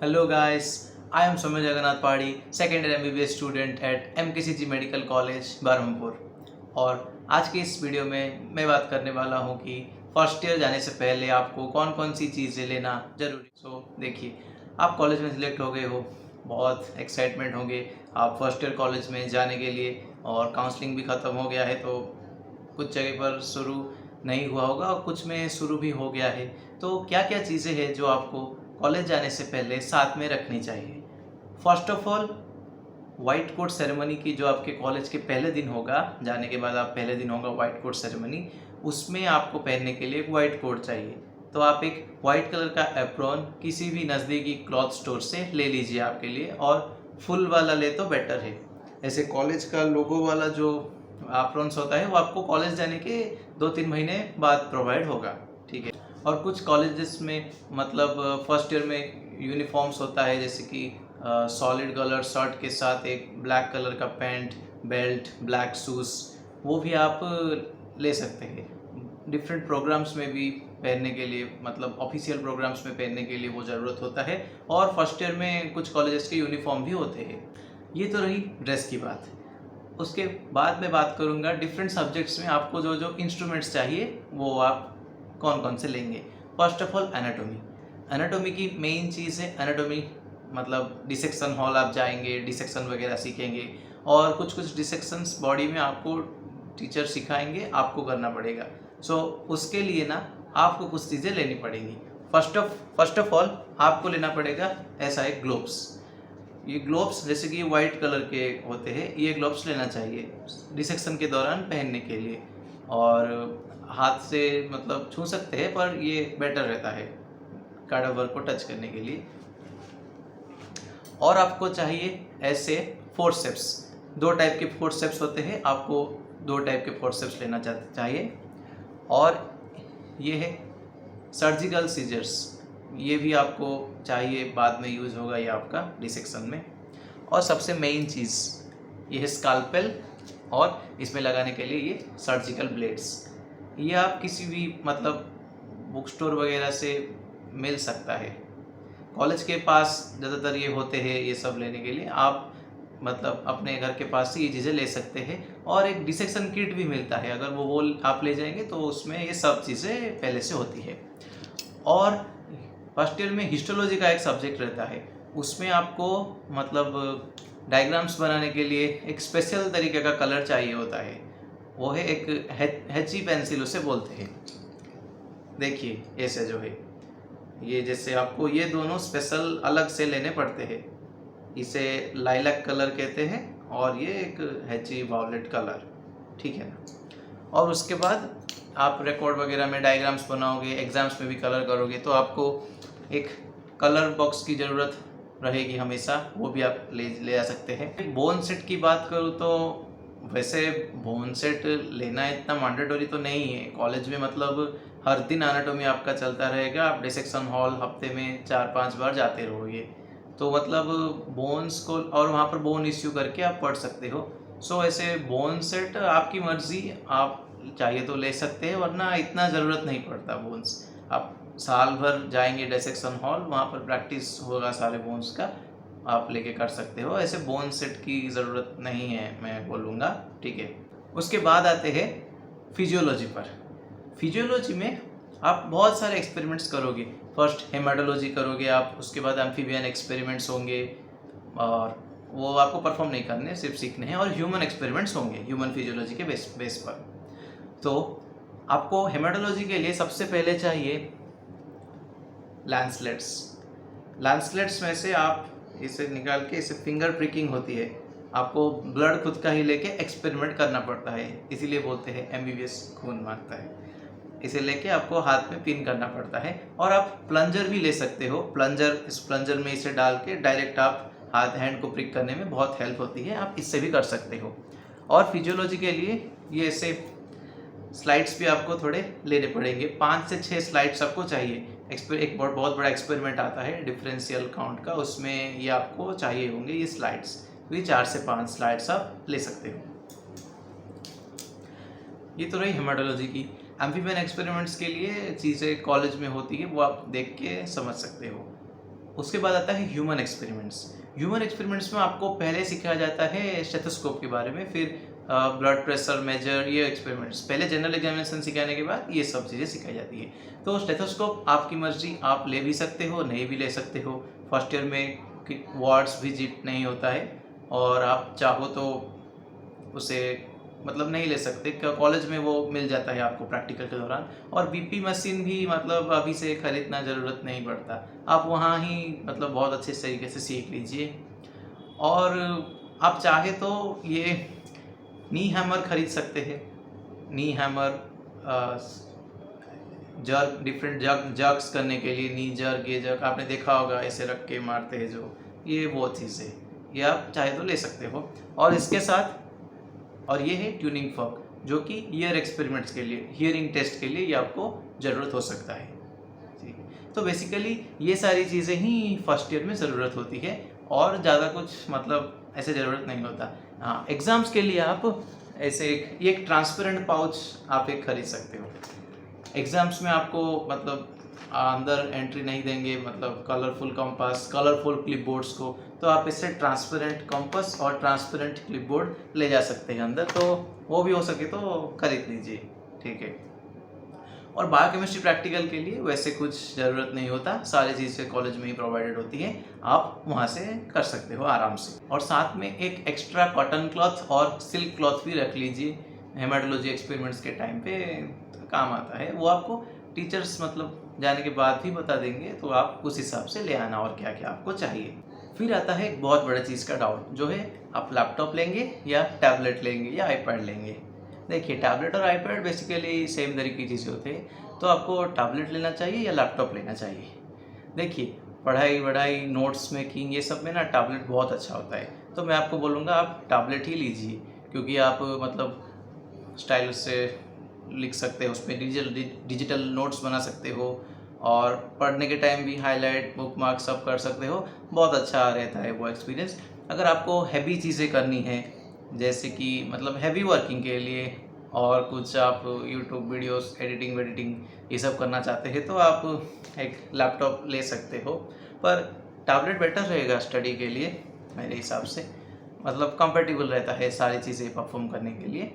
Hello guys, I am Soumya Jagannath Padi, second year MBBS student at MKCG medical college Berhampur. और आज की इस video में मैं बात करने वाला हूँ कि फर्स्ट ईयर जाने से पहले आपको कौन कौन सी चीज़ें लेना जरूरी। देखिए, आप कॉलेज में सिलेक्ट हो गए हो, बहुत एक्साइटमेंट होंगे आप फर्स्ट ईयर कॉलेज में जाने के लिए, और काउंसलिंग भी ख़त्म हो गया है तो कुछ जगह पर शुरू नहीं हुआ होगा और कुछ में शुरू भी हो गया है। तो क्या क्या चीज़ें हैं जो आपको कॉलेज जाने से पहले साथ में रखनी चाहिए? First of all, white coat ceremony की जो आपके कॉलेज के पहले दिन होगा, जाने के बाद आप पहले दिन होगा वाइट कोट सेरेमनी, उसमें आपको पहनने के लिए एक वाइट कोट चाहिए। तो आप एक वाइट कलर का एप्रॉन किसी भी नज़दीकी क्लॉथ स्टोर से ले लीजिए आपके लिए, और फुल वाला ले तो बेटर है। ऐसे कॉलेज का लोगो वाला जो एप्रॉन्स होता है वो आपको कॉलेज जाने के 2-3 महीने बाद प्रोवाइड होगा, ठीक है। और कुछ कॉलेजेस में मतलब फर्स्ट ईयर में यूनिफॉर्म्स होता है, जैसे कि सॉलिड कलर शर्ट के साथ एक ब्लैक कलर का पैंट, बेल्ट, ब्लैक शूज़, वो भी आप ले सकते हैं। डिफरेंट प्रोग्राम्स में भी पहनने के लिए, मतलब ऑफिशियल प्रोग्राम्स में पहनने के लिए वो ज़रूरत होता है। और फर्स्ट ईयर में कुछ कॉलेजेस के यूनिफॉर्म भी होते हैं। ये तो रही ड्रेस की बात। उसके बाद मैं बात करूँगा डिफरेंट सब्जेक्ट्स में आपको जो जो इंस्ट्रूमेंट्स चाहिए वो आप कौन कौन से लेंगे। First of all, anatomy. Anatomy की मेन चीज़ है एनाटॉमी, मतलब डिसेक्शन हॉल आप जाएंगे, डिसेक्शन वगैरह सीखेंगे, और कुछ कुछ डिसेक्शंस बॉडी में आपको टीचर सिखाएंगे, आपको करना पड़ेगा। उसके लिए ना आपको कुछ चीज़ें लेनी पड़ेंगी। फर्स्ट ऑफ ऑल आपको लेना पड़ेगा ऐसा एक ग्लोव्स। ये ग्लोव्स जैसे कि वाइट कलर के होते हैं, ये ग्लोव्स लेना चाहिए डिसेक्शन के दौरान पहनने के लिए, और हाथ से मतलब छू सकते हैं पर ये बेटर रहता है कैडावर को टच करने के लिए। और आपको चाहिए ऐसे फोर्सेप्स। 2 टाइप के फोर्सेप्स होते हैं, आपको 2 टाइप के फोर्सेप्स लेना चाहिए। और ये है सर्जिकल सीजर्स, ये भी आपको चाहिए, बाद में यूज़ होगा ये आपका डिसेक्शन में। और सबसे मेन चीज़ ये है स्काल्पेल, और इसमें लगाने के लिए ये सर्जिकल ब्लेड्स। ये आप किसी भी मतलब बुक स्टोर वगैरह से मिल सकता है। कॉलेज के पास ज़्यादातर ये होते हैं, ये सब लेने के लिए आप मतलब अपने घर के पास से ये चीज़ें ले सकते हैं। और एक डिसेक्शन किट भी मिलता है, अगर वो आप ले जाएंगे तो उसमें ये सब चीज़ें पहले से होती है। और फर्स्ट ईयर में हिस्टोलॉजी का एक सब्जेक्ट रहता है, उसमें आपको मतलब डायग्राम्स बनाने के लिए एक स्पेशल तरीके का कलर चाहिए होता है, वो है एक HG पेंसिल उसे बोलते हैं। देखिए ऐसे जो है ये, जैसे आपको ये दोनों स्पेशल अलग से लेने पड़ते हैं। इसे लाइलैक कलर कहते हैं और ये एक HG वायलेट कलर, ठीक है ना। और उसके बाद आप रिकॉर्ड वगैरह में डायग्राम्स बनाओगे, एग्जाम्स में भी कलर करोगे, तो आपको एक कलर बॉक्स की ज़रूरत रहेगी हमेशा, वो भी आप ले आ सकते हैं। बोन सेट की बात करूँ तो वैसे बोन सेट लेना इतना मैंडेटरी तो नहीं है कॉलेज में, मतलब हर दिन एनाटॉमी आपका चलता रहेगा, आप डिसेक्शन हॉल हफ्ते में 4-5 बार जाते रहोगे, तो मतलब बोन्स को और वहाँ पर बोन इश्यू करके आप पढ़ सकते हो। ऐसे बोन सेट आपकी मर्ज़ी, आप चाहिए तो ले सकते हैं, वरना इतना ज़रूरत नहीं पड़ता बोन्स। आप साल भर जाएंगे डिसेक्शन हॉल, वहाँ पर प्रैक्टिस होगा सारे बोन्स का, आप लेके कर सकते हो। ऐसे बोन सेट की ज़रूरत नहीं है मैं बोलूँगा, ठीक है। उसके बाद आते हैं फिजियोलॉजी पर। फिजियोलॉजी में आप बहुत सारे एक्सपेरिमेंट्स करोगे। फर्स्ट हेमाटोलॉजी करोगे आप, उसके बाद एम्फीबियन एक्सपेरिमेंट्स होंगे, और वो आपको परफॉर्म नहीं करने, सिर्फ सीखने हैं। और ह्यूमन एक्सपेरिमेंट्स होंगे ह्यूमन फिजियोलॉजी के बेस पर। तो आपको हेमाटोलॉजी के लिए सबसे पहले चाहिए लैंसलेट्स। लैंसलेट्स में से आप इसे निकाल के, इसे फिंगर प्रिकिंग होती है, आपको ब्लड खुद का ही लेके एक्सपेरिमेंट करना पड़ता है, इसीलिए बोलते हैं MBBS खून मांगता है। इसे लेके आपको हाथ में पिन करना पड़ता है। और आप प्लंजर भी ले सकते हो, इस प्लंजर में इसे डाल के डायरेक्ट आप हैंड को प्रिक करने में बहुत हेल्प होती है, आप इससे भी कर सकते हो। और फिजियोलॉजी के लिए ये ऐसे स्लाइड्स भी आपको थोड़े लेने पड़ेंगे, 5 से 6 स्लाइड्स आपको चाहिए। एक बहुत बड़ा एक्सपेरिमेंट आता है डिफरेंशियल काउंट का, उसमें ये आपको चाहिए होंगे ये स्लाइड्स, तो ये 4 से 5 स्लाइड्स आप ले सकते हो। ये तो रही हेमाटोलॉजी की। एम्फीबियन एक्सपेरिमेंट्स के लिए चीज़ें कॉलेज में होती है, वो आप देख के समझ सकते हो। उसके बाद आता है ह्यूमन एक्सपेरिमेंट्स। ह्यूमन एक्सपेरिमेंट्स में आपको पहले सिखाया जाता है स्टेथोस्कोप के बारे में, फिर ब्लड प्रेशर मेजर, ये एक्सपेरिमेंट्स पहले जनरल एग्जामिनेशन सिखाने के बाद ये सब चीज़ें सिखाई जाती है। तो स्टेथोस्कोप आपकी मर्जी, आप ले भी सकते हो, नहीं भी ले सकते हो। फर्स्ट ईयर में वार्ड्स विजिट नहीं होता है और आप चाहो तो उसे मतलब नहीं ले सकते, कॉलेज में वो मिल जाता है आपको प्रैक्टिकल के दौरान। और बीपी मशीन भी मतलब अभी से खरीदना ज़रूरत नहीं पड़ता, आप वहाँ ही मतलब बहुत अच्छे तरीके से सीख लीजिए। और आप चाहे तो ये नी हैमर खरीद सकते हैं। नी हैमर जर्क, डिफरेंट जर्क्स करने के लिए, नी जर्क, ये जर्क आपने देखा होगा, ऐसे रख के मारते हैं जो, ये वो चीज़ है, ये आप चाहे तो ले सकते हो। और इसके साथ और ये है ट्यूनिंग फॉर्क, जो कि ईयर एक्सपेरिमेंट्स के लिए, हियरिंग टेस्ट के लिए ये आपको ज़रूरत हो सकता है। ठीक है, तो बेसिकली ये सारी चीज़ें ही फर्स्ट ईयर में ज़रूरत होती है और ज़्यादा कुछ मतलब ऐसे ज़रूरत नहीं होता। हाँ, एग्ज़ाम्स के लिए आप ऐसे एक ट्रांसपेरेंट पाउच आप एक खरीद सकते हो। एग्ज़ाम्स में आपको मतलब अंदर एंट्री नहीं देंगे, मतलब कलरफुल कंपास, कलरफुल क्लिपबोर्ड्स को, तो आप इससे ट्रांसपेरेंट कंपास और ट्रांसपेरेंट क्लिपबोर्ड ले जा सकते हैं अंदर, तो वो भी हो सके तो खरीद लीजिए। ठीक है। और बायोकेमिस्ट्री प्रैक्टिकल के लिए वैसे कुछ ज़रूरत नहीं होता, सारी चीज़ें कॉलेज में ही प्रोवाइडेड होती है, आप वहाँ से कर सकते हो आराम से। और साथ में एक एक्स्ट्रा कॉटन क्लॉथ और सिल्क क्लॉथ भी रख लीजिए, हेमाटोलॉजी एक्सपेरिमेंट्स के टाइम पे काम आता है। वो आपको टीचर्स मतलब जाने के बाद भी बता देंगे, तो आप उस हिसाब से ले आना और क्या क्या आपको चाहिए। फिर आता है एक बहुत बड़ा चीज़ का डाउट, जो है आप लैपटॉप लेंगे या टैबलेट लेंगे या आईपैड लेंगे। देखिए, टैबलेट और आईपैड बेसिकली सेम तरह की चीज़ें होते हैं, तो आपको टैबलेट लेना चाहिए या लैपटॉप लेना चाहिए। देखिए, पढ़ाई वढ़ाई, नोट्स मेकिंग, ये सब में ना टैबलेट बहुत अच्छा होता है, तो मैं आपको बोलूँगा आप टैबलेट ही लीजिए, क्योंकि आप मतलब स्टाइल से लिख सकते हो, उसमें डिजिटल नोट्स बना सकते हो और पढ़ने के टाइम भी हाईलाइट, बुक मार्क सब कर सकते हो। बहुत अच्छा रहता है वो एक्सपीरियंस। अगर आपको हैवी चीज़ें करनी है, जैसे कि मतलब हैवी वर्किंग के लिए और कुछ आप यूट्यूब वीडियोस एडिटिंग वेडिटिंग ये सब करना चाहते हैं, तो आप एक लैपटॉप ले सकते हो। पर टैबलेट बेटर रहेगा स्टडी के लिए मेरे हिसाब से, मतलब कंफर्टेबल रहता है सारी चीज़ें परफॉर्म करने के लिए।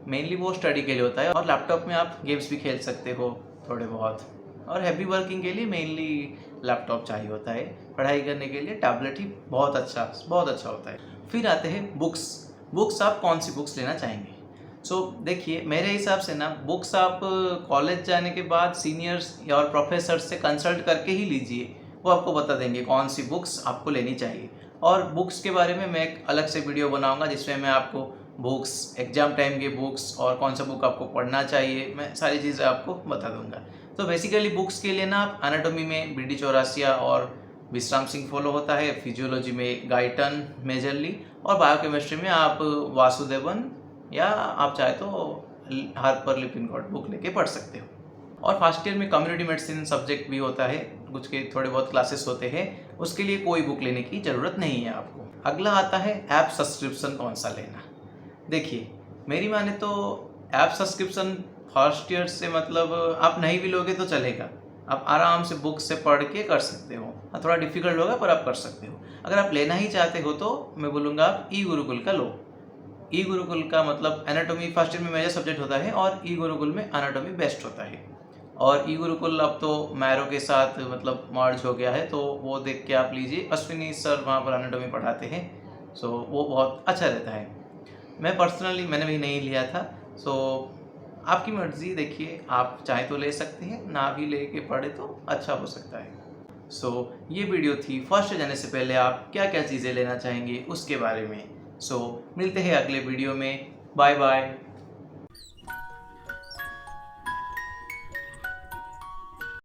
मेनली वो स्टडी के लिए होता है, और लैपटॉप में आप गेम्स भी खेल सकते हो थोड़े बहुत। और हैवी वर्किंग के लिए मेनली लैपटॉप चाहिए होता है, पढ़ाई करने के लिए टैबलेट ही बहुत अच्छा होता है। फिर आते हैं बुक्स आप कौन सी बुक्स लेना चाहेंगे। देखिए, मेरे हिसाब से ना बुक्स आप कॉलेज जाने के बाद सीनियर्स और प्रोफेसर से कंसल्ट करके ही लीजिए, वो आपको बता देंगे कौन सी बुक्स आपको लेनी चाहिए। और बुक्स के बारे में मैं एक अलग से वीडियो बनाऊंगा, जिसमें मैं आपको बुक्स, एग्जाम टाइम की बुक्स और कौन सा बुक आपको पढ़ना चाहिए, मैं सारी चीज़ें आपको बता दूंगा। तो बेसिकली बुक्स के लिए ना आप एनाटॉमी में BD चौरासिया और विश्राम सिंह फॉलो होता है, फिजियोलॉजी में गाइटन मेजरली, और बायोकेमिस्ट्री में आप वासुदेवन या आप चाहे तो हार्पर लिपिनकॉट बुक लेके पढ़ सकते हो। और फर्स्ट ईयर में कम्युनिटी मेडिसिन सब्जेक्ट भी होता है, कुछ के थोड़े बहुत क्लासेस होते हैं, उसके लिए कोई बुक लेने की ज़रूरत नहीं है आपको। अगला आता है ऐप सब्सक्रिप्शन कौन सा लेना। देखिए, मेरी माने तो ऐप सब्सक्रिप्शन फर्स्ट ईयर से मतलब आप नहीं भी लोगे तो चलेगा, आप आराम से बुक से पढ़ के कर सकते हो। थोड़ा डिफिकल्ट होगा पर आप कर सकते हो। अगर आप लेना ही चाहते हो तो मैं बोलूँगा आप ई गुरुकुल का लो। ई गुरुकुल का मतलब एनाटॉमी फर्स्ट ईयर में मेजर सब्जेक्ट होता है, और ई गुरुकुल में एनाटॉमी बेस्ट होता है। और ई गुरुकुल अब तो मैरो के साथ मतलब मर्ज हो गया है, तो वो देख के आप लीजिए। अश्विनी सर वहाँ पर एनाटॉमी पढ़ाते हैं, सो वो बहुत अच्छा रहता है। मैं पर्सनली मैंने भी नहीं लिया था, सो आपकी मर्ज़ी। देखिए, आप चाहे तो ले सकते हैं, ना भी लेके पढ़े तो अच्छा हो सकता है। ये वीडियो थी फर्स्ट जाने से पहले आप क्या क्या चीज़ें लेना चाहेंगे उसके बारे में। मिलते हैं अगले वीडियो में। Bye bye.